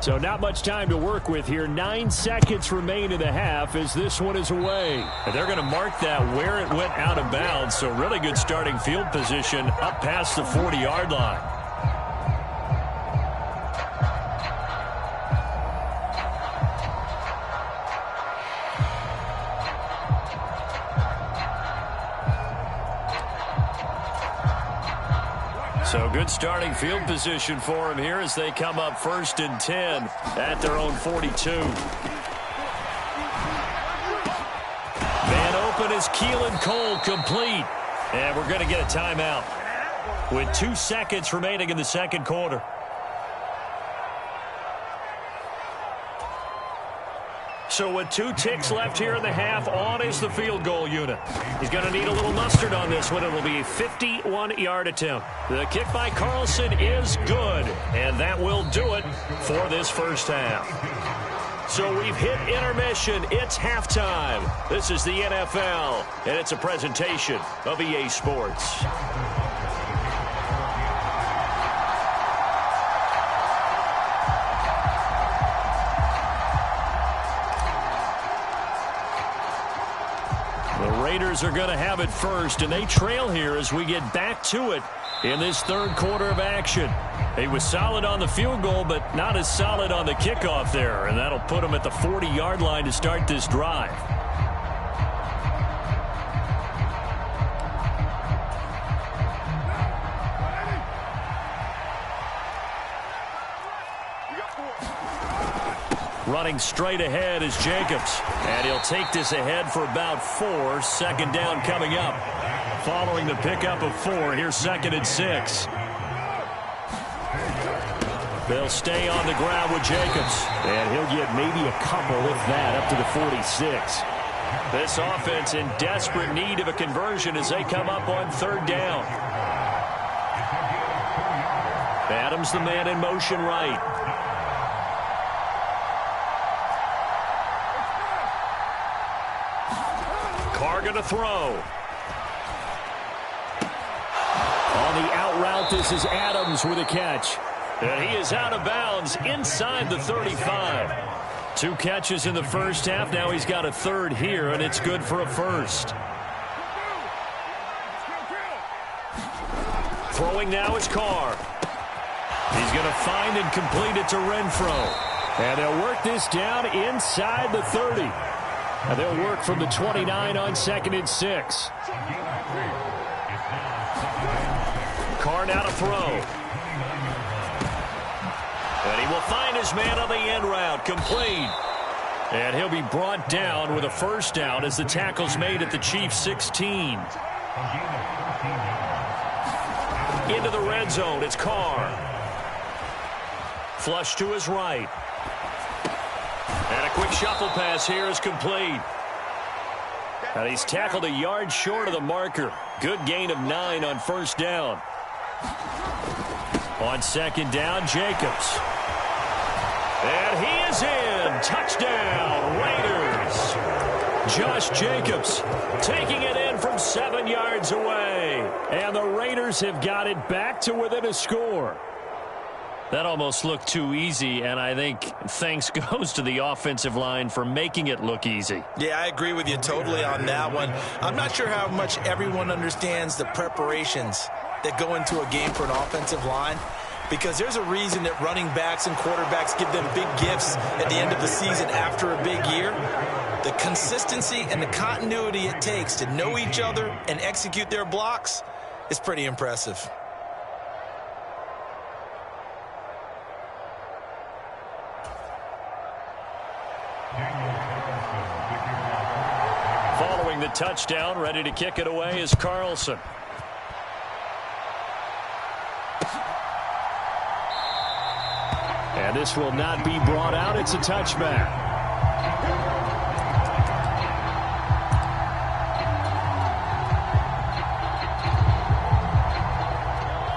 So not much time to work with here. 9 seconds remain in the half as this one is away. And they're going to mark that where it went out of bounds. So really good starting field position up past the 40-yard line. So good starting field position for him here as they come up 1st and 10 at their own 42. Man open is Keelan Cole, complete. And we're going to get a timeout with 2 seconds remaining in the second quarter. So with 2 ticks left here in the half, on is the field goal unit. He's going to need a little mustard on this one. It'll be a 51-yard attempt. The kick by Carlson is good, and that will do it for this first half. So we've hit intermission. It's halftime. This is the NFL, and it's a presentation of EA Sports. Raiders are going to have it first, and they trail here as we get back to it in this third quarter of action. He was solid on the field goal, but not as solid on the kickoff there, and that'll put him at the 40-yard line to start this drive. Running straight ahead is Jacobs. And he'll take this ahead for about 4. Second down coming up. Following the pickup of 4, here's 2nd and 6. They'll stay on the ground with Jacobs. And he'll get maybe a couple, if that, up to the 46. This offense in desperate need of a conversion as they come up on 3rd down. Adams the man in motion right. Going to throw. On the out route, this is Adams with a catch. And he is out of bounds inside the 35. 2 catches in the first half. Now he's got a 3rd here, and it's good for a 1st. Throwing now is Carr. He's going to find and complete it to Renfro. And they'll work this down inside the 30. And they'll work from the 29 on 2nd and 6. Carr now to throw. And he will find his man on the end route, complete. And he'll be brought down with a 1st down as the tackle's made at the Chiefs' 16. Into the red zone, it's Carr. Flush to his right. And a quick shuffle pass here is complete. And he's tackled a yard short of the marker. Good gain of 9 on 1st down. On 2nd down, Jacobs. And he is in. Touchdown, Raiders. Josh Jacobs taking it in from 7 yards away. And the Raiders have got it back to within a score. That almost looked too easy, and I think thanks goes to the offensive line for making it look easy. Yeah, I agree with you totally on that one. I'm not sure how much everyone understands the preparations that go into a game for an offensive line, because there's a reason that running backs and quarterbacks give them big gifts at the end of the season after a big year. The consistency and the continuity it takes to know each other and execute their blocks is pretty impressive. Following the touchdown, ready to kick it away is Carlson. And this will not be brought out. It's a touchback.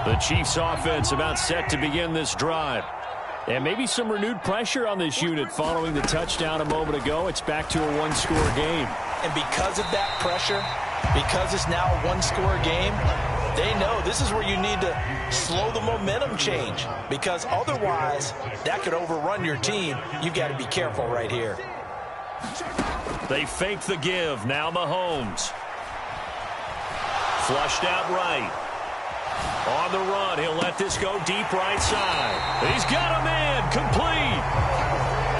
The Chiefs offense about set to begin this drive. And maybe some renewed pressure on this unit following the touchdown a moment ago. It's back to a one-score game. And because of that pressure, because it's now a one-score game, They know this is where you need to slow the momentum change, because otherwise that could overrun your team. You've got to be careful right here. They fake the give. Now Mahomes. Flushed out right. On the run, he'll let this go deep right side. He's got a man, complete.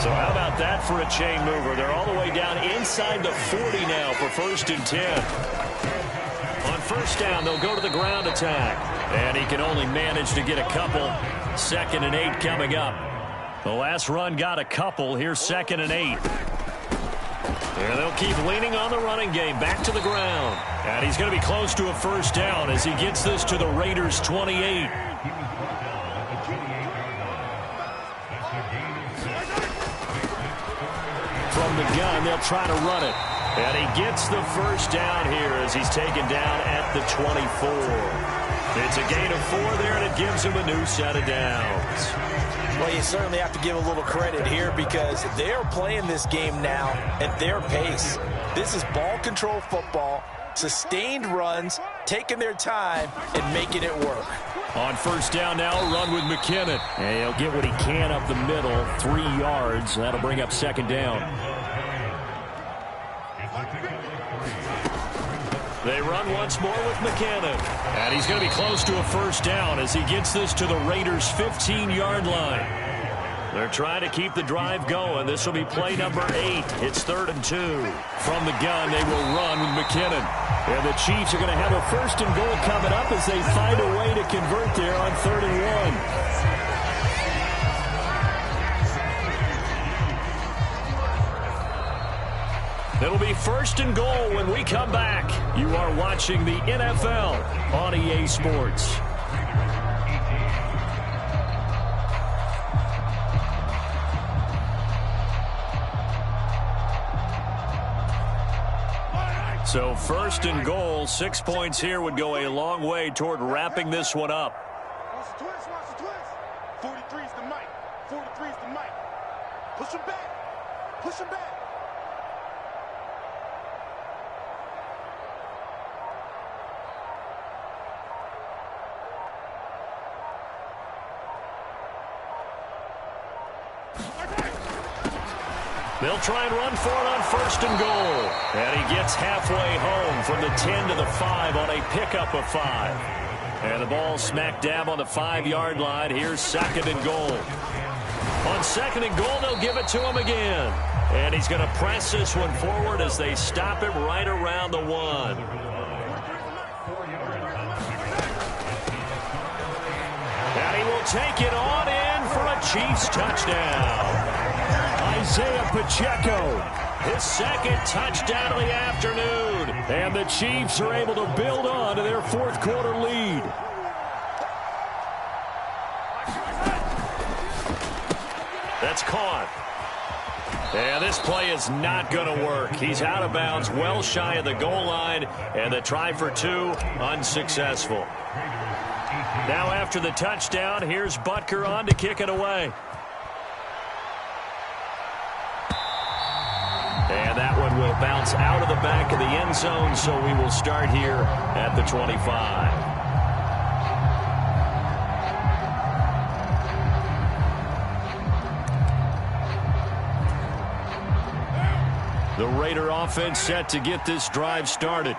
So how about that for a chain mover? They're all the way down inside the 40 now for 1st and 10. On 1st down, they'll go to the ground attack. And he can only manage to get a couple. 2nd and 8 coming up. The last run got a couple. Here's 2nd and 8. And they'll keep leaning on the running game. Back to the ground. And he's going to be close to a 1st down as he gets this to the Raiders' 28. From the gun, they'll try to run it. And he gets the 1st down here as he's taken down at the 24. It's a gain of 4 there, and it gives him a new set of downs. Well, you certainly have to give a little credit here because they're playing this game now at their pace. This is ball control football, sustained runs, taking their time, and making it work. On 1st down now, run with McKinnon. And he'll get what he can up the middle, 3 yards. That'll bring up 2nd down. They run once more with McKinnon. And he's going to be close to a 1st down as he gets this to the Raiders' 15-yard line. They're trying to keep the drive going. This will be play number 8. It's 3rd and 2. From the gun, they will run with McKinnon. And the Chiefs are going to have a 1st and goal coming up as they find a way to convert there on 3rd and 1. It'll be 1st and goal when we come back. You are watching the NFL on EA Sports. So 1st and goal, 6 points here would go a long way toward wrapping this one up. Watch the twist, watch the twist. 43's the mic, 43's the mic. Push him back, push him back. They'll try and run for it on 1st and goal. And he gets halfway home from the 10 to the 5 on a pickup of 5. And the ball smack dab on the 5-yard line. Here's 2nd and goal. On 2nd and goal, they'll give it to him again. And he's going to press this one forward as they stop him right around the 1. And he will take it on in for a Chiefs touchdown. Isaiah Pacheco, his 2nd touchdown of the afternoon. And the Chiefs are able to build on to their 4th quarter lead. That's caught. And this play is not going to work. He's out of bounds, well shy of the goal line, and the try for 2 unsuccessful. Now after the touchdown, here's Butker on to kick it away. And that one will bounce out of the back of the end zone, so we will start here at the 25. The Raider offense set to get this drive started.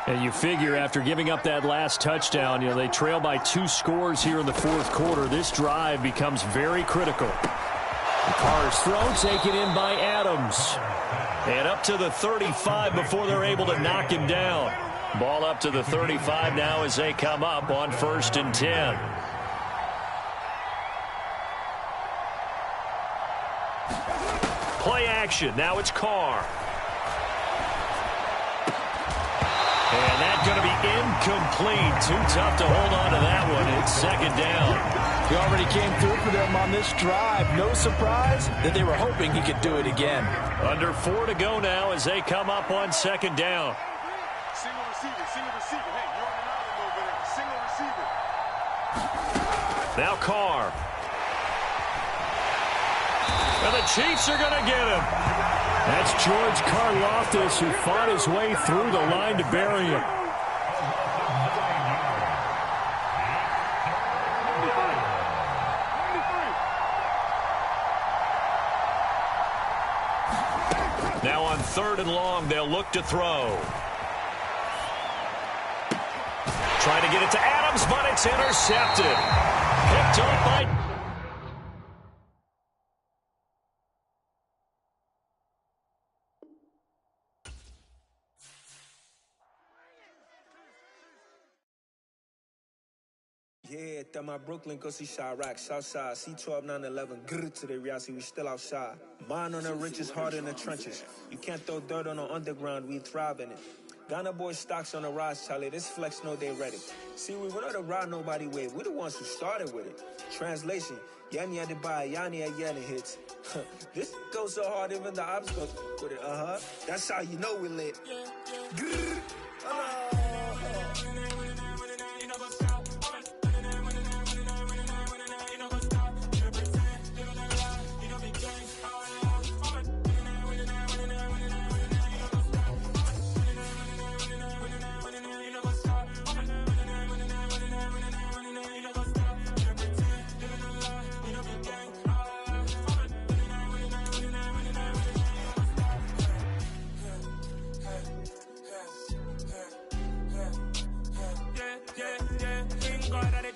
And you figure after giving up that last touchdown, they trail by 2 scores here in the 4th quarter. This drive becomes very critical. The Carr's throw taken in by Adams. And up to the 35 before they're able to knock him down. Ball up to the 35 now as they come up on 1st and 10. Play action. Now it's Carr. And that's going to be incomplete. Too tough to hold on to that one. It's 2nd down. He already came through for them on this drive. No surprise that they were hoping he could do it again. Under 4 to go now as they come up on 2nd down. Single receiver, single receiver. Hey, you're on an island over there. Single receiver. Now Carr. And the Chiefs are going to get him. That's George Karlaftis who fought his way through the line to bury him. 3rd and long. They'll look to throw. Trying to get it to Adams, but it's intercepted. Picked up by... Yeah, that my Brooklyn, go see Chirac, Southside, C12, 911, grrr to the reality, we still outside. Mine on the riches, hard in the trenches. You can't throw dirt on the underground, we thrive in it. Ghana boys stocks on the rise, Charlie, this flex know they ready. See, we went on the ride nobody with, we the ones who started with it. Translation, Yanni had to buy, Yanni had Yanni hits. This goes so hard, even the ops go with it, That's how you know we lit. Grrr,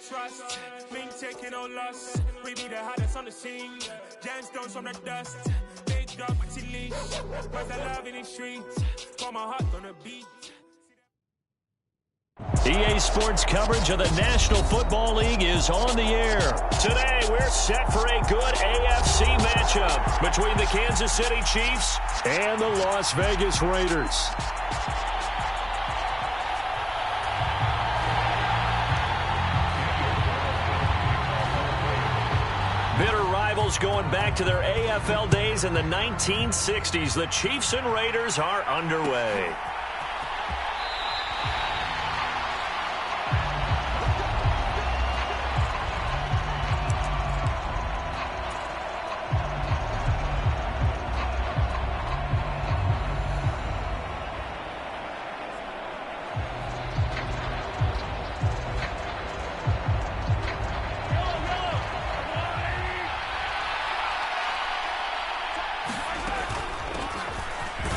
trust, been taking no loss. We be the hottest on the scene. Gemstones from the dust. Big dog, but leash. Where's the love in the streets? For my heart on the beat. EA Sports coverage of the National Football League is on the air. Today, we're set for a good AFC matchup between the Kansas City Chiefs and the Las Vegas Raiders. Bitter rivals going back to their AFL days in the 1960s. The Chiefs and Raiders are underway.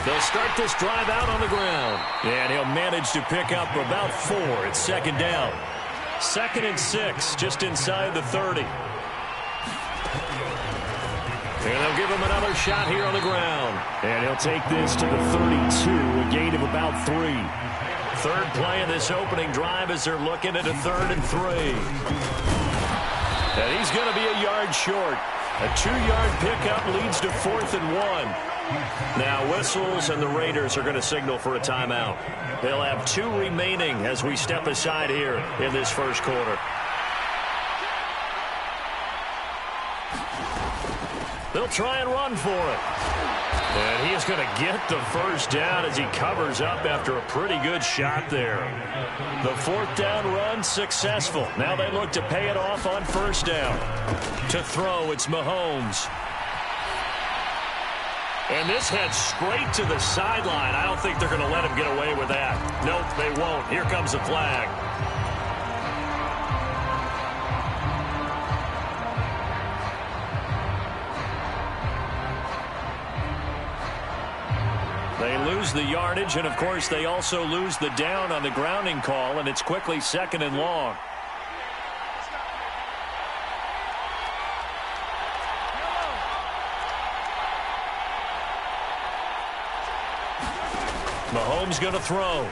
They'll start this drive out on the ground. And he'll manage to pick up about 4. It's 2nd down. 2nd and 6, just inside the 30. And they'll give him another shot here on the ground. And he'll take this to the 32, a gain of about 3. 3rd play of this opening drive as they're looking at a 3rd and 3. And he's going to be a yard short. A 2-yard pickup leads to 4th and 1. Now whistles, and the Raiders are going to signal for a timeout. They'll have 2 remaining as we step aside here in this first quarter. They'll try and run for it. And he is going to get the first down as he covers up after a pretty good shot there. The 4th down run successful. Now they look to pay it off on 1st down. To throw, it's Mahomes. And this heads straight to the sideline. I don't think they're going to let him get away with that. Nope, they won't. Here comes the flag. They lose the yardage, and, of course, they also lose the down on the grounding call, and it's quickly 2nd and long. Mahomes going to throw.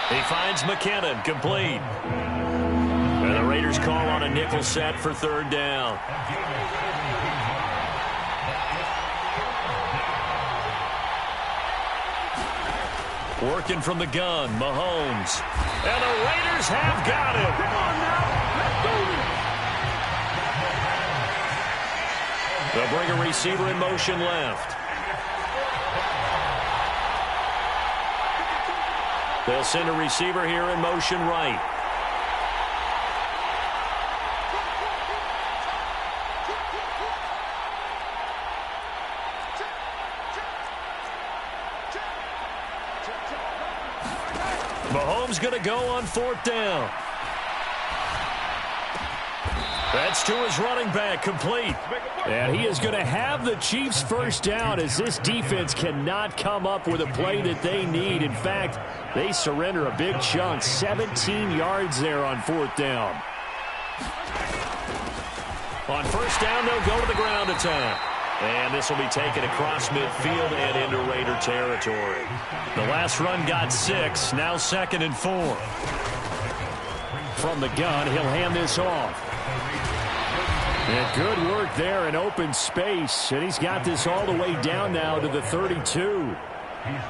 He finds McKinnon, complete. And the Raiders call on a nickel set for 3rd down. Working from the gun, Mahomes. And the Raiders have got him. Come on now, let's do this. They'll bring a receiver in motion left. They'll send a receiver here in motion right. Mahomes going to go on 4th down. That's to his running back, complete. And he is going to have the Chiefs first down as this defense cannot come up with a play that they need. In fact, they surrender a big chunk, 17 yards there on fourth down. On first down, they'll go to the ground attack. And this will be taken across midfield and into Raider territory. The last run got 6, now 2nd and 4. From the gun, he'll hand this off. And good work there in open space. And he's got this all the way down now to the 32.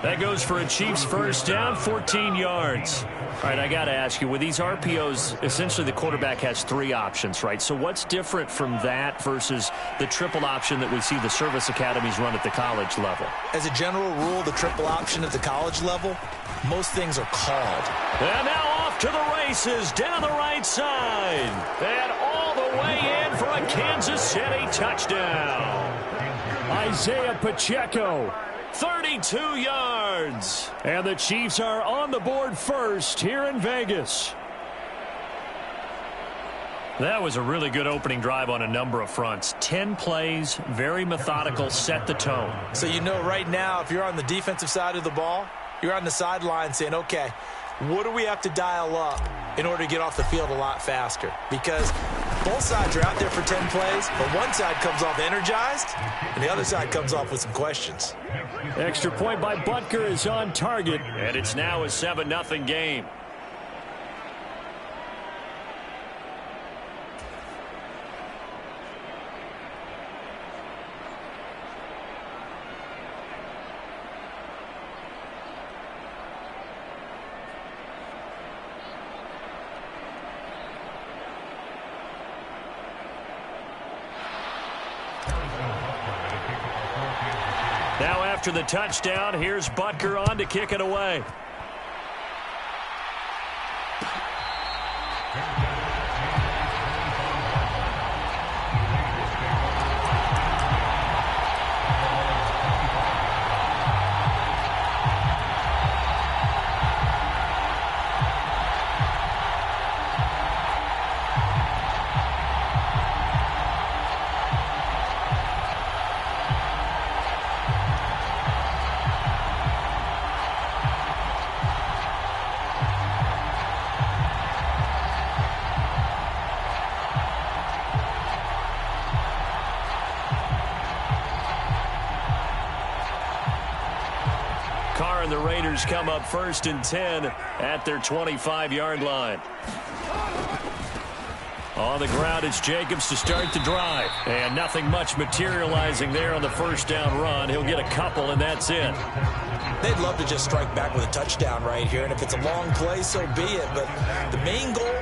That goes for a Chiefs first down, 14 yards. All right, I got to ask you, with these RPOs, essentially the quarterback has 3 options, right? So what's different from that versus the triple option that we see the service academies run at the college level? As a general rule, the triple option at the college level, most things are called. And now off to the races down the right side. And all the way in for a Kansas City touchdown. Isaiah Pacheco, 32 yards. And the Chiefs are on the board first here in Vegas. That was a really good opening drive on a number of fronts. 10 plays, very methodical, set the tone. So you know right now, if you're on the defensive side of the ball, you're on the sideline saying, okay, what do we have to dial up in order to get off the field a lot faster? Because both sides are out there for 10 plays, but one side comes off energized, and the other side comes off with some questions. Extra point by Butker is on target, and it's now a 7-0 game. Now after the touchdown, here's Butker on to kick it away. The Raiders come up 1st and 10 at their 25-yard line. On the ground, it's Jacobs to start the drive. And nothing much materializing there on the first down run. He'll get a couple, and that's it. They'd love to just strike back with a touchdown right here. And if it's a long play, so be it. But the main goal,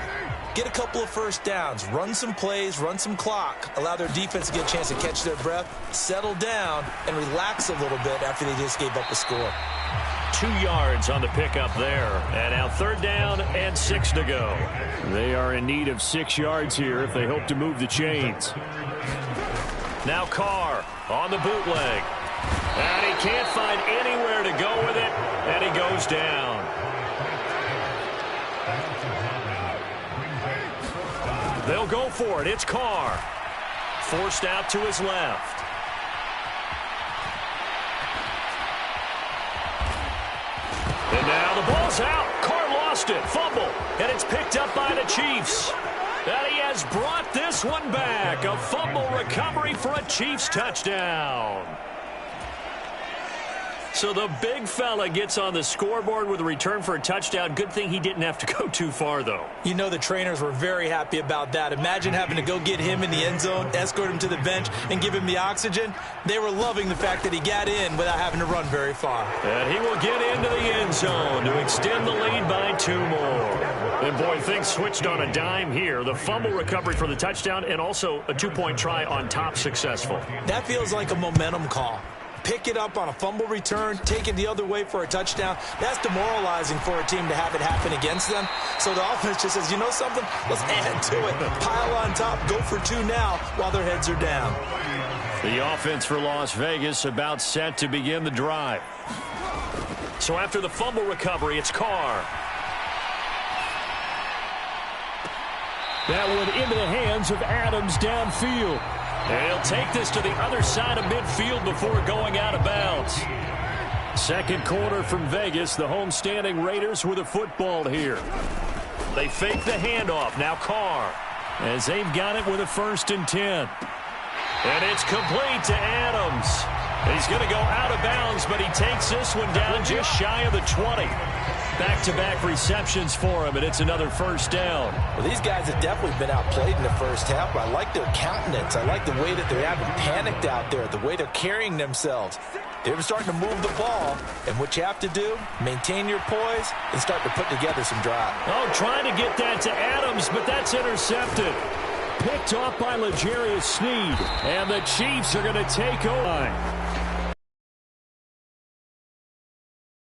get a couple of first downs, run some plays, run some clock, allow their defense to get a chance to catch their breath, settle down, and relax a little bit after they just gave up a score. 2 yards on the pickup there. And now 3rd down and 6 to go. They are in need of 6 yards here if they hope to move the chains. Now Carr on the bootleg. And he can't find anywhere to go with it. And he goes down. They'll go for it. It's Carr. Forced out to his left. And now the ball's out. Carr lost it. Fumble. And it's picked up by the Chiefs. And he has brought this one back. A fumble recovery for a Chiefs touchdown. So the big fella gets on the scoreboard with a return for a touchdown. Good thing he didn't have to go too far, though. You know the trainers were very happy about that. Imagine having to go get him in the end zone, escort him to the bench, and give him the oxygen. They were loving the fact that he got in without having to run very far. And he will get into the end zone to extend the lead by 2 more. And, boy, things switched on a dime here. The fumble recovery for the touchdown and also a 2-point try on top successful. That feels like a momentum call. Pick it up on a fumble return, take it the other way for a touchdown. That's demoralizing for a team to have it happen against them. So the offense just says, you know something? Let's add to it. Pile on top, go for 2 now while their heads are down. The offense for Las Vegas about set to begin the drive. So after the fumble recovery, it's Carr. That one into the hands of Adams downfield. And he'll take this to the other side of midfield before going out of bounds. Second quarter from Vegas. The homestanding Raiders with a football here. They fake the handoff. Now Carr. As they've got it with a 1st and 10. And it's complete to Adams. He's going to go out of bounds, but he takes this one down just shy of the 20. Back-to-back receptions for him, and it's another 1st down. Well, these guys have definitely been outplayed in the first half, but I like their countenance. I like the way that they haven't panicked out there, the way they're carrying themselves. They're starting to move the ball, and what you have to do, maintain your poise and start to put together some drive. Oh, trying to get that to Adams, but that's intercepted. Picked off by L'Jarius Sneed, and the Chiefs are going to take over.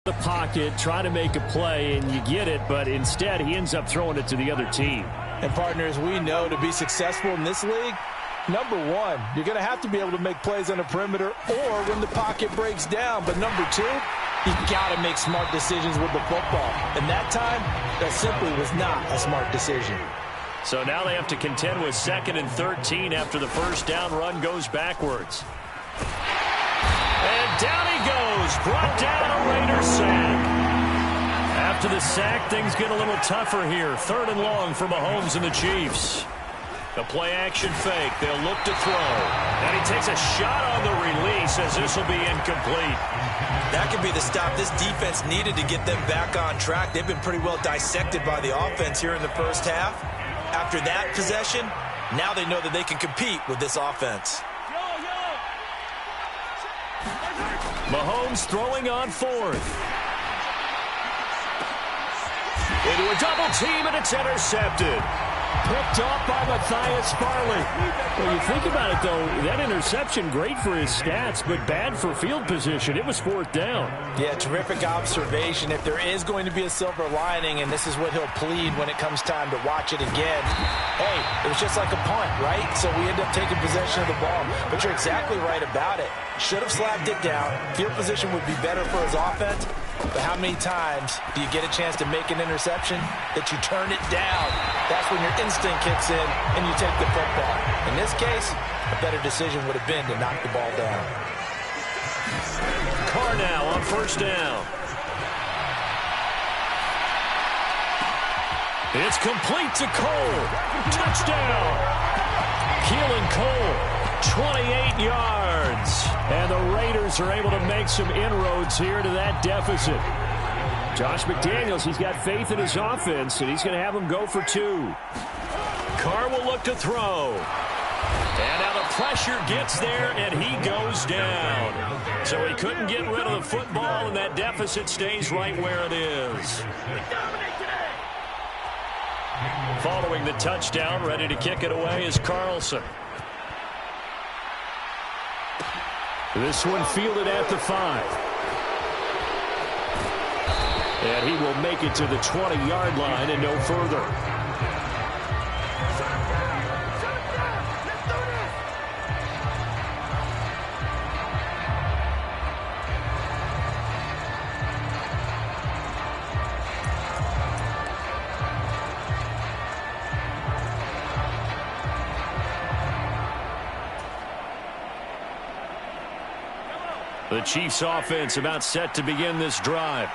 The pocket, try to make a play, and you get it, but instead he ends up throwing it to the other team. And partners, we know to be successful in this league, number one, you're going to have to be able to make plays on the perimeter or when the pocket breaks down. But number two, you've got to make smart decisions with the football. And that time, that simply was not a smart decision. So now they have to contend with 2nd and 13 after the 1st down run goes backwards. And down he goes. Brought down a Raiders sack. After the sack, things get a little tougher here. 3rd and long for Mahomes and the Chiefs. The play-action fake. They'll look to throw. And he takes a shot on the release as this will be incomplete. That could be the stop this defense needed to get them back on track. They've been pretty well dissected by the offense here in the first half. After that possession, now they know that they can compete with this offense. Mahomes throwing on 4th. Into a double team, and it's intercepted. Picked off by Matthias Farley. Well, you think about it, though, that interception, great for his stats, but bad for field position. It was 4th down. Yeah, terrific observation. If there is going to be a silver lining, and this is what he'll plead when it comes time to watch it again, hey, it was just like a punt, right? So we end up taking possession of the ball. But you're exactly right about it. Should have slapped it down. Field position would be better for his offense. But how many times do you get a chance to make an interception that you turn it down? That's when your instinct kicks in and you take the football. In this case, a better decision would have been to knock the ball down. Carr now on 1st down. It's complete to Cole. Touchdown. Keelan Cole, 28 yards. And the Raiders are able to make some inroads here to that deficit. Josh McDaniels, he's got faith in his offense, and he's going to have him go for 2. Carr will look to throw. And now the pressure gets there, and he goes down. So he couldn't get rid of the football, and that deficit stays right where it is. Following the touchdown, ready to kick it away is Carlson. This one fielded at the 5. And he will make it to the 20-yard line and no further. The Chiefs offense about set to begin this drive.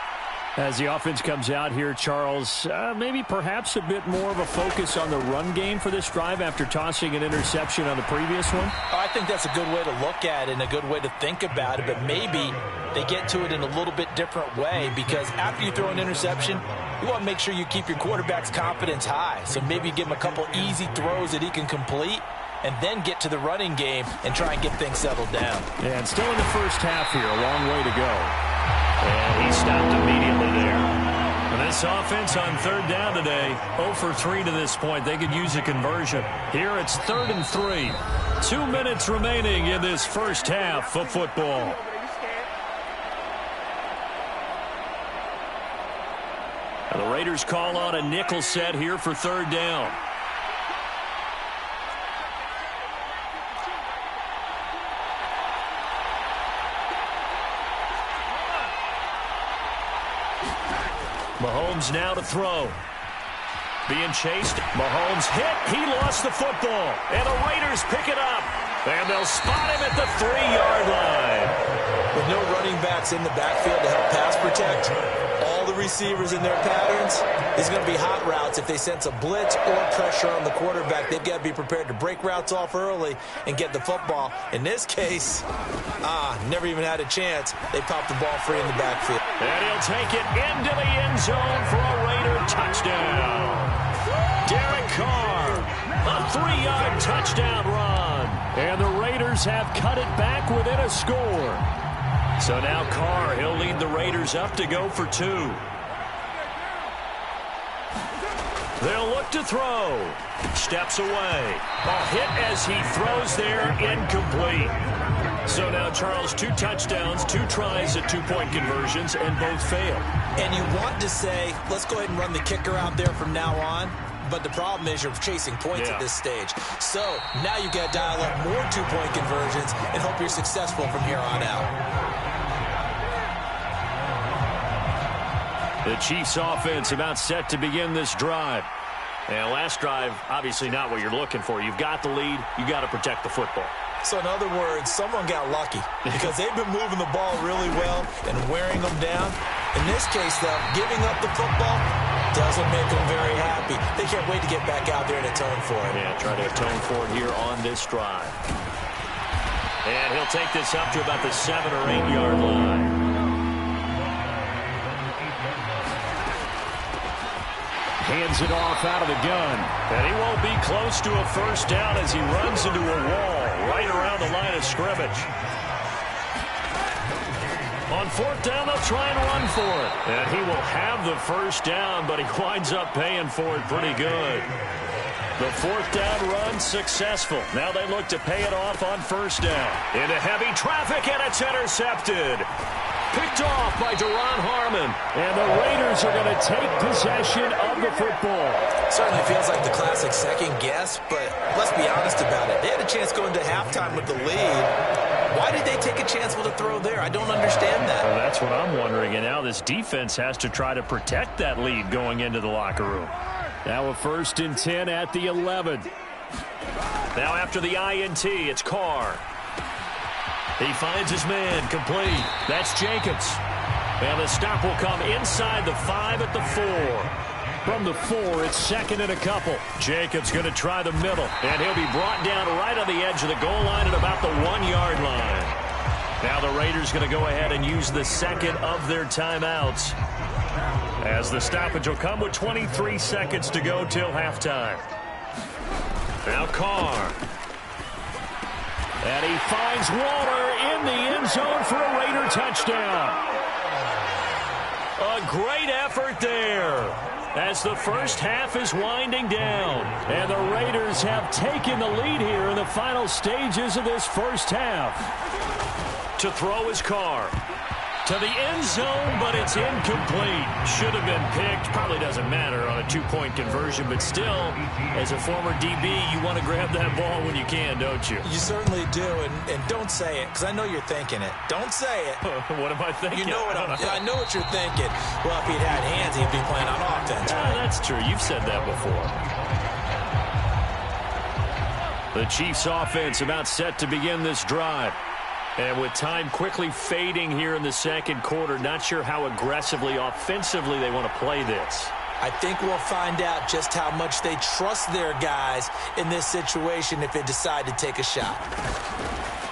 As the offense comes out here, Charles, maybe perhaps a bit more of a focus on the run game for this drive after tossing an interception on the previous one? I think that's a good way to look at it and a good way to think about it, but maybe they get to it in a little bit different way because after you throw an interception, you want to make sure you keep your quarterback's confidence high. So maybe give him a couple easy throws that he can complete and then get to the running game and try and get things settled down. Yeah, and still in the first half here, a long way to go. And he stopped immediately there. And this offense on 3rd down today, 0 for 3 to this point. They could use a conversion. Here it's 3rd and 3. 2 minutes remaining in this first half of football. And the Raiders call on a nickel set here for 3rd down. Mahomes now to throw. Being chased. Mahomes hit. He lost the football. And the Raiders pick it up. And they'll spot him at the 3-yard line. With no running backs in the backfield to help pass protect, all the receivers in their patterns, it's going to be hot routes. If they sense a blitz or pressure on the quarterback, they've got to be prepared to break routes off early and get the football. In this case, never even had a chance. They popped the ball free in the backfield. And he'll take it into the end zone for a Raider touchdown. Derek Carr, a 3-yard touchdown run. And the Raiders have cut it back within a score. So now Carr, he'll lead the Raiders up to go for 2. They'll look to throw. Steps away. A hit as he throws there, incomplete. So now, Charles, 2 touchdowns, 2 tries at 2-point conversions, and both fail. And you want to say, let's go ahead and run the kicker out there from now on. But the problem is you're chasing points at this stage. So now you got to dial up more 2-point conversions and hope you're successful from here on out. The Chiefs offense about set to begin this drive. And last drive, obviously not what you're looking for. You've got the lead. You got to protect the football. So in other words, someone got lucky because they've been moving the ball really well and wearing them down. In this case, though, giving up the football doesn't make them very happy. They can't wait to get back out there and atone for it. Yeah, try to atone for it here on this drive. And he'll take this up to about the 7 or 8 yard line. Hands it off out of the gun. And he won't be close to a first down as he runs into a wall right around the line of scrimmage. On 4th down, they'll try and run for it. And he will have the first down, but he winds up paying for it pretty good. The 4th down run successful. Now they look to pay it off on 1st down. Into heavy traffic, and it's intercepted. Picked off by Duron Harmon. And the Raiders are going to take possession of the football. Certainly feels like the classic second guess, but let's be honest about it. They had a chance going to halftime with the lead. Why did they take a chance with a throw there? I don't understand that. Well, that's what I'm wondering. And now this defense has to try to protect that lead going into the locker room. Now a 1st and 10 at the 11. Now after the INT, it's Carr. He finds his man, complete. That's Jacobs. And the stop will come inside the 5 at the 4. From the 4, it's 2nd and a couple. Jacobs going to try the middle, and he'll be brought down right on the edge of the goal line at about the 1-yard line. Now the Raiders going to go ahead and use the 2nd of their timeouts, as the stoppage will come with 23 seconds to go till halftime. Now Carr. And he finds Waller in the end zone for a Raider touchdown. A great effort there as the first half is winding down. And the Raiders have taken the lead here in the final stages of this first half. To throw his Carr. To the end zone, but it's incomplete. Should have been picked. Probably doesn't matter on a 2-point conversion, but still, as a former DB, you want to grab that ball when you can, don't you? You certainly do, and don't say it, because I know you're thinking it. Don't say it. What am I thinking? You know what I know what you're thinking. Well, if he'd had hands, he'd be playing on offense. Right? That's true. You've said that before. The Chiefs' offense about set to begin this drive. And with time quickly fading here in the second quarter, not sure how aggressively, offensively they want to play this. I think we'll find out just how much they trust their guys in this situation if they decide to take a shot.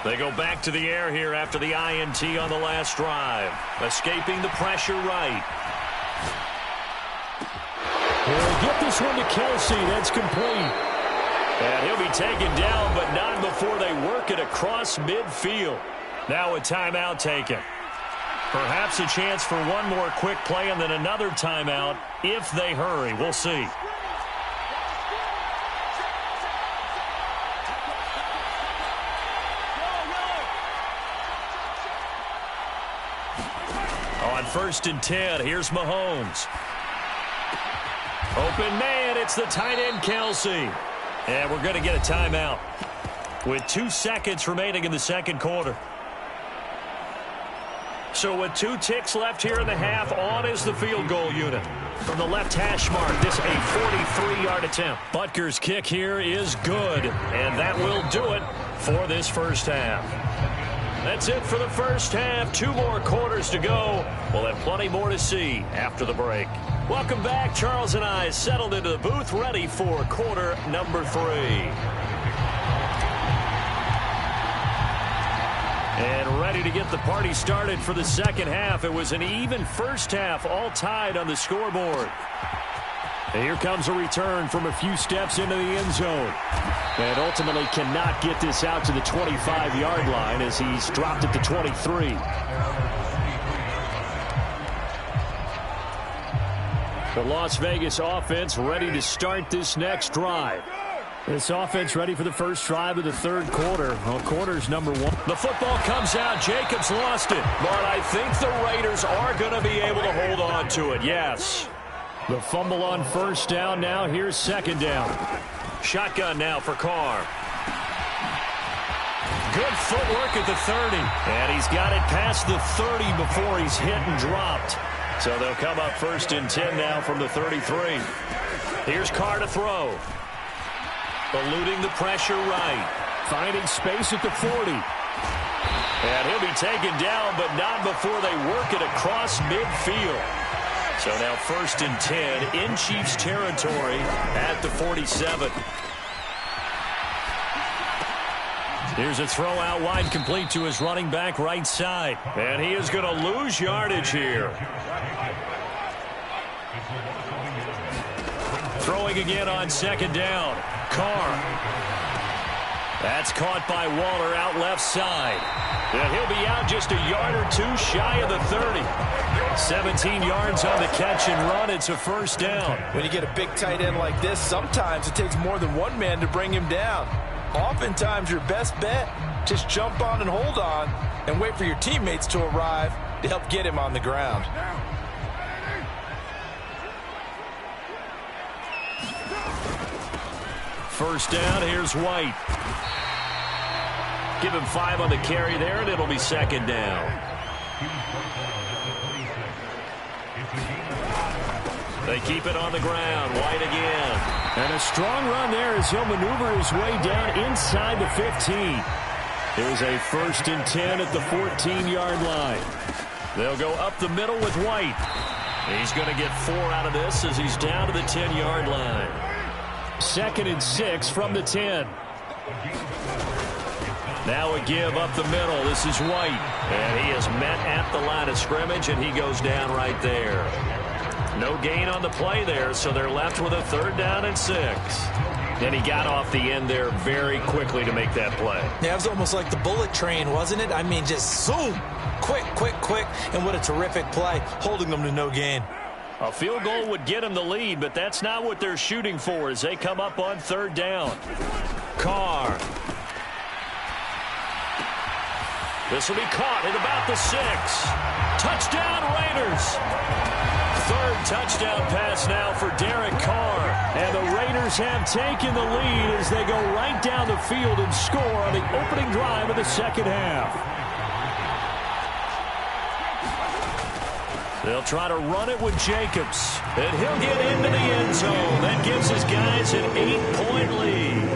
They go back to the air here after the INT on the last drive. Escaping the pressure right. He'll get this one to Kelsey. That's complete. And he'll be taken down, but not before they work it across midfield. Now a timeout taken. Perhaps a chance for one more quick play and then another timeout if they hurry. We'll see. On 1st and 10, here's Mahomes. Open man, it's the tight end Kelsey. And we're going to get a timeout with 2 seconds remaining in the second quarter. So with 2 ticks left here in the half, on is the field goal unit. From the left hash mark, this a 43-yard attempt. Butker's kick here is good, and that will do it for this first half. That's it for the first half. 2 more quarters to go. We'll have plenty more to see after the break. Welcome back. Charles and I settled into the booth, ready for quarter number 3. And ready to get the party started for the second half. It was an even first half, all tied on the scoreboard. And here comes a return from a few steps into the end zone. And ultimately cannot get this out to the 25-yard line as he's dropped it to 23. The Las Vegas offense ready to start this next drive. This offense ready for the first drive of the third quarter. Well, quarter's number 1. The football comes out. Jacobs lost it. But I think the Raiders are going to be able to hold on to it. Yes. The fumble on first down now. Here's second down. Shotgun now for Carr. Good footwork at the 30. And he's got it past the 30 before he's hit and dropped. So they'll come up first and 10 now from the 33. Here's Carr to throw. Eluding the pressure right. Finding space at the 40. And he'll be taken down, but not before they work it across midfield. So now first and 10 in Chiefs territory at the 47. Here's a throw out wide, complete to his running back right side. And he is going to lose yardage here. Throwing again on second down. Carr. That's caught by Waller out left side. And he'll be out just a yard or 2 shy of the 30. 17 yards on the catch and run. It's a first down. When you get a big tight end like this, sometimes it takes more than one man to bring him down. Oftentimes your best bet, just jump on and hold on and wait for your teammates to arrive to help get him on the ground. First down, here's White. Give him 5 on the carry there, and it'll be second down. They keep it on the ground. White again. And a strong run there as he'll maneuver his way down inside the 15. Here's a first and 10 at the 14-yard line. They'll go up the middle with White. He's going to get 4 out of this as he's down to the 10-yard line. Second and 6 from the 10. Now a give up the middle. This is White. And he is met at the line of scrimmage, and he goes down right there. No gain on the play there, so they're left with a third down and 6. And he got off the end there very quickly to make that play. Yeah, it was almost like the bullet train, wasn't it? I mean, just zoom. Quick, quick, quick. And what a terrific play, holding them to no gain. A field goal would get them the lead, but that's not what they're shooting for as they come up on third down. Carr. This will be caught at about the 6. Touchdown, Raiders. Third touchdown pass now for Derek Carr. And the Raiders have taken the lead as they go right down the field and score on the opening drive of the second half. They'll try to run it with Jacobs. And he'll get into the end zone. That gives his guys an 8-point lead.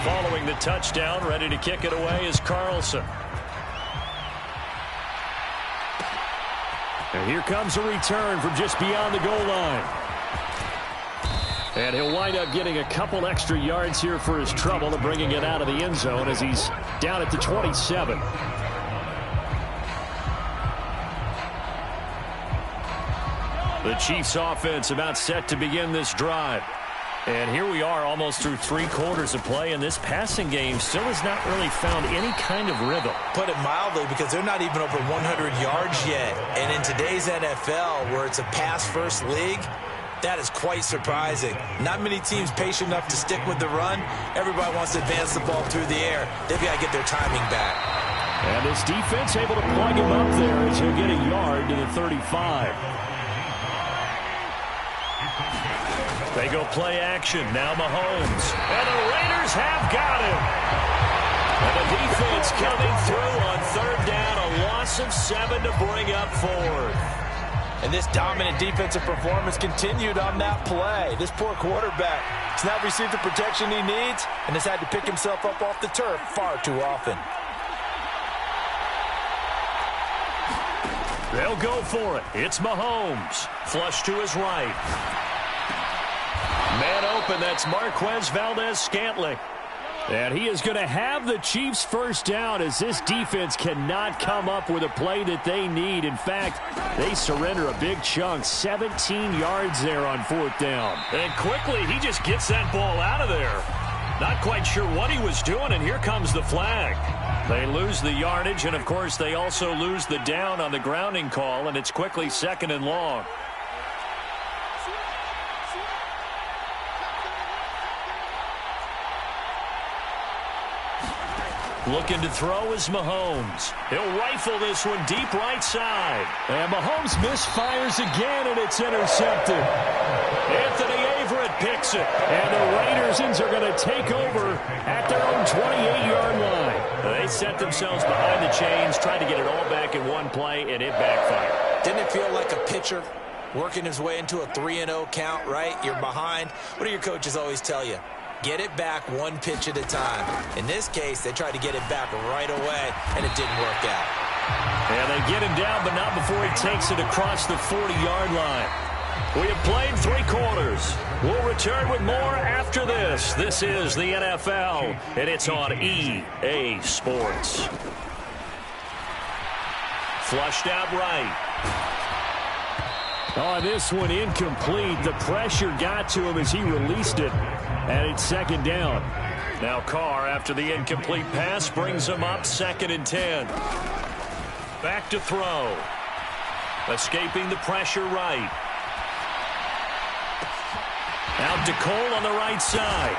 Following the touchdown, ready to kick it away is Carlson. And here comes a return from just beyond the goal line. And he'll wind up getting a couple extra yards here for his trouble and bringing it out of the end zone as he's down at the 27. The Chiefs offense about set to begin this drive. And here we are almost through 3 quarters of play, and this passing game still has not really found any kind of rhythm. Put it mildly, because they're not even over 100 yards yet. And in today's NFL, where it's a pass-first league, that is quite surprising. Not many teams patient enough to stick with the run. Everybody wants to advance the ball through the air. They've got to get their timing back. And this defense able to plug him up there as he'll get a yard to the 35. They go play action. Now Mahomes. And the Raiders have got him. And the defense coming through on third down, a loss of 7 to bring up fourth. And this dominant defensive performance continued on that play. This poor quarterback has not received the protection he needs and has had to pick himself up off the turf far too often. They'll go for it. It's Mahomes. Flush to his right. Man open, that's Marquez Valdez-Scantling. And he is going to have the Chiefs first down as this defense cannot come up with a play that they need. In fact, they surrender a big chunk, 17 yards there on fourth down. And quickly, he just gets that ball out of there. Not quite sure what he was doing, and here comes the flag. They lose the yardage, and of course, they also lose the down on the grounding call, and it's quickly 2nd and long. Looking to throw is Mahomes. He'll rifle this one deep right side. And Mahomes misfires again, and it's intercepted. Anthony Averett picks it. And the Raiders are going to take over at their own 28-yard line. They set themselves behind the chains, tried to get it all back in one play, and it backfired. Didn't it feel like a pitcher working his way into a 3-0 count, right? You're behind. What do your coaches always tell you? Get it back one pitch at a time. In this case, they tried to get it back right away, and it didn't work out. And they get him down, but not before he takes it across the 40-yard line. We have played 3 quarters. We'll return with more after this. This is the NFL, and it's on EA Sports. Flushed out right. Oh, this one incomplete. The pressure got to him as he released it. And it's 2nd down. Now Carr, after the incomplete pass, brings him up 2nd and 10. Back to throw. Escaping the pressure right. Out to Cole on the right side.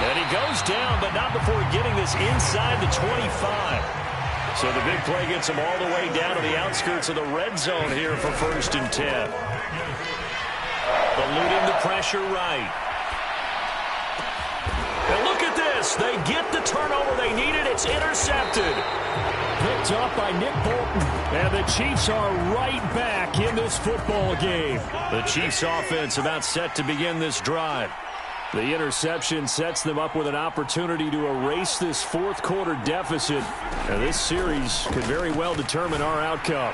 And he goes down, but not before getting this inside the 25. So the big play gets him all the way down to the outskirts of the red zone here for 1st and 10. Eluding the pressure right. And look at this. They get the turnover they needed. It's intercepted. Picked up by Nick Bolton. And the Chiefs are right back in this football game. The Chiefs offense about set to begin this drive. The interception sets them up with an opportunity to erase this 4th quarter deficit. And this series could very well determine our outcome.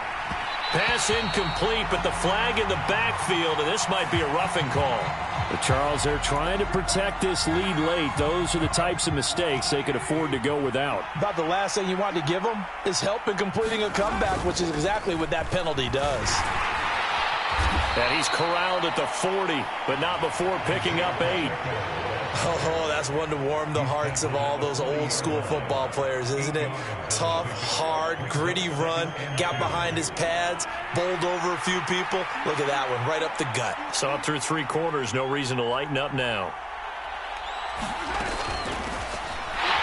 Pass incomplete, but the flag in the backfield, and this might be a roughing call. But Charles, they're trying to protect this lead late. Those are the types of mistakes they could afford to go without. About the last thing you want to give them is help in completing a comeback, which is exactly what that penalty does. And he's corralled at the 40, but not before picking up 8. Oh, that's one to warm the hearts of all those old-school football players, isn't it? Tough, hard, gritty run, got behind his pads, bowled over a few people. Look at that one, right up the gut. Saw it through 3 quarters, no reason to lighten up now.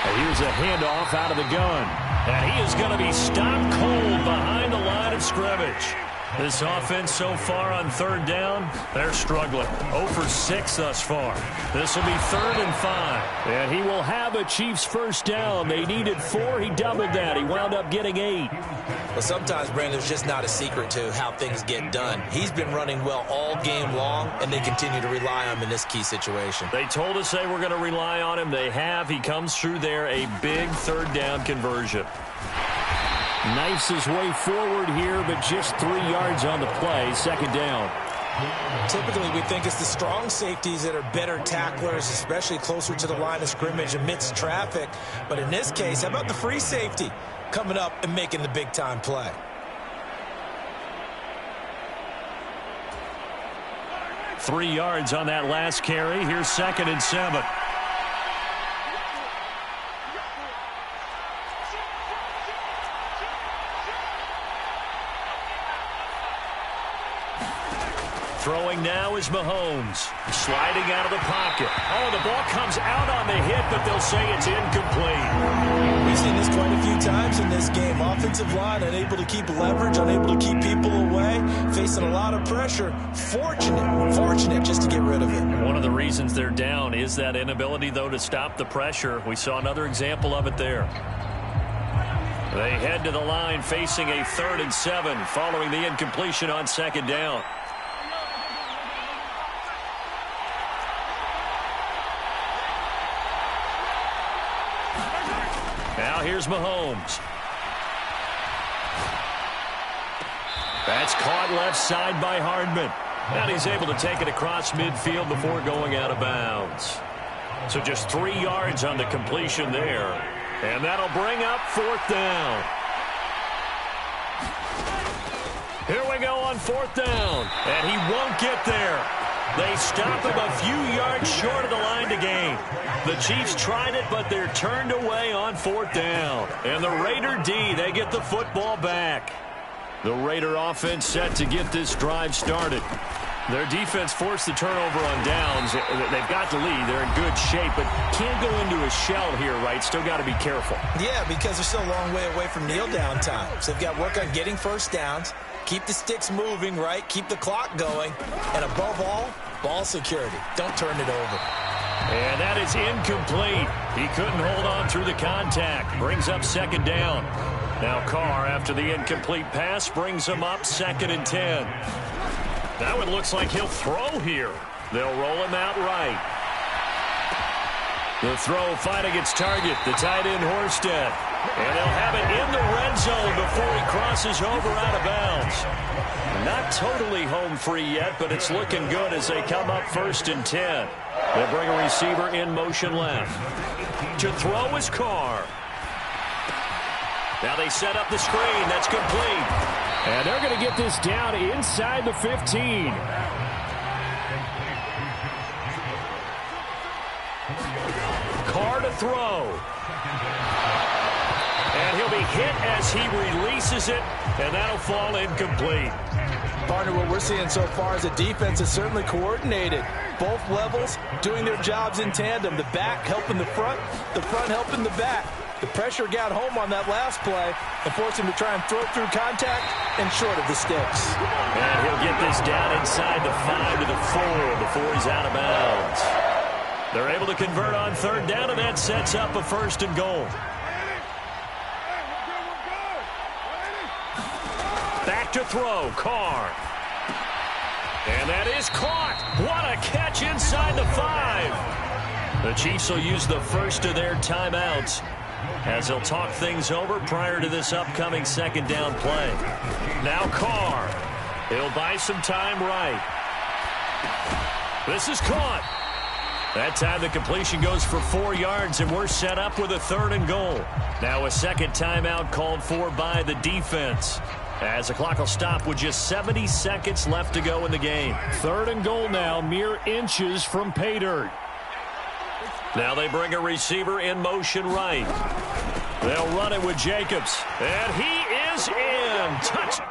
And here's a handoff out of the gun. And he is going to be stopped cold behind the line of scrimmage. This offense so far on 3rd down, they're struggling. 0 for 6 thus far. This will be 3rd and 5. And he will have a Chiefs first down. They needed 4. He doubled that. He wound up getting 8. Well, sometimes, Brandon, there's just not a secret to how things get done. He's been running well all game long, and they continue to rely on him in this key situation. They told us they were going to rely on him. They have. He comes through there, a big 3rd down conversion. Knifes his way forward here, but just 3 yards on the play. 2nd down. Typically, we think it's the strong safeties that are better tacklers, especially closer to the line of scrimmage amidst traffic. But in this case, how about the free safety coming up and making the big-time play? Three yards on that last carry. Here's 2nd and 7. Throwing now is Mahomes. Sliding out of the pocket. Oh, the ball comes out on the hit, but they'll say it's incomplete. We've seen this quite a few times in this game. Offensive line unable to keep leverage, unable to keep people away, facing facing a lot of pressure. Fortunate just to get rid of it. One of the reasons they're down is that inability, though, to stop the pressure. We saw another example of it there. They head to the line facing a 3rd and 7 following the incompletion on 2nd down. Now here's Mahomes. That's caught left side by Hardman. And he's able to take it across midfield before going out of bounds. So just 3 yards on the completion there. And that'll bring up 4th down. Here we go on 4th down. And he won't get there. They stop him a few yards short of the line to gain. The Chiefs tried it, but they're turned away on 4th down. And the Raider D, they get the football back. The Raider offense set to get this drive started. Their defense forced the turnover on downs. They've got the lead. They're in good shape, but can't go into a shell here, right? Still got to be careful. Yeah, because they're still a long way away from kneel down time. So they've got to work on getting first downs, keep the sticks moving, right? Keep the clock going. And above all, ball security. Don't turn it over. And that is incomplete. He couldn't hold on through the contact. Brings up 2nd down. Now Carr, after the incomplete pass, brings him up 2nd and 10. Now it looks like he'll throw here. They'll roll him out right. The throw fighting its target, the tight end Horsted. And they'll have it in the red zone before he crosses over out of bounds. Not totally home free yet, but it's looking good as they come up 1st and 10. They'll bring a receiver in motion left. To throw is Carr. Now they set up the screen. That's complete. And they're going to get this down inside the 15. Carr to throw. And he'll be hit as he releases it, and that'll fall incomplete. Partner, what we're seeing so far is the defense is certainly coordinated. Both levels doing their jobs in tandem. The back helping the front helping the back. The pressure got home on that last play and forced him to try and throw through contact and short of the sticks. And he'll get this down inside the 5 to the 4 before he's out of bounds. They're able to convert on 3rd down, and that sets up a 1st and goal. Back to throw, Carr. And that is caught. What a catch inside the 5. The Chiefs will use the first of their timeouts as they'll talk things over prior to this upcoming 2nd down play. Now Carr. He'll buy some time right. This is caught. That time the completion goes for 4 yards, and we're set up with a 3rd and goal. Now a 2nd timeout called for by the defense, as the clock will stop with just 70 seconds left to go in the game. 3rd and goal now, mere inches from pay dirt. Now they bring a receiver in motion right. They'll run it with Jacobs. And he is in.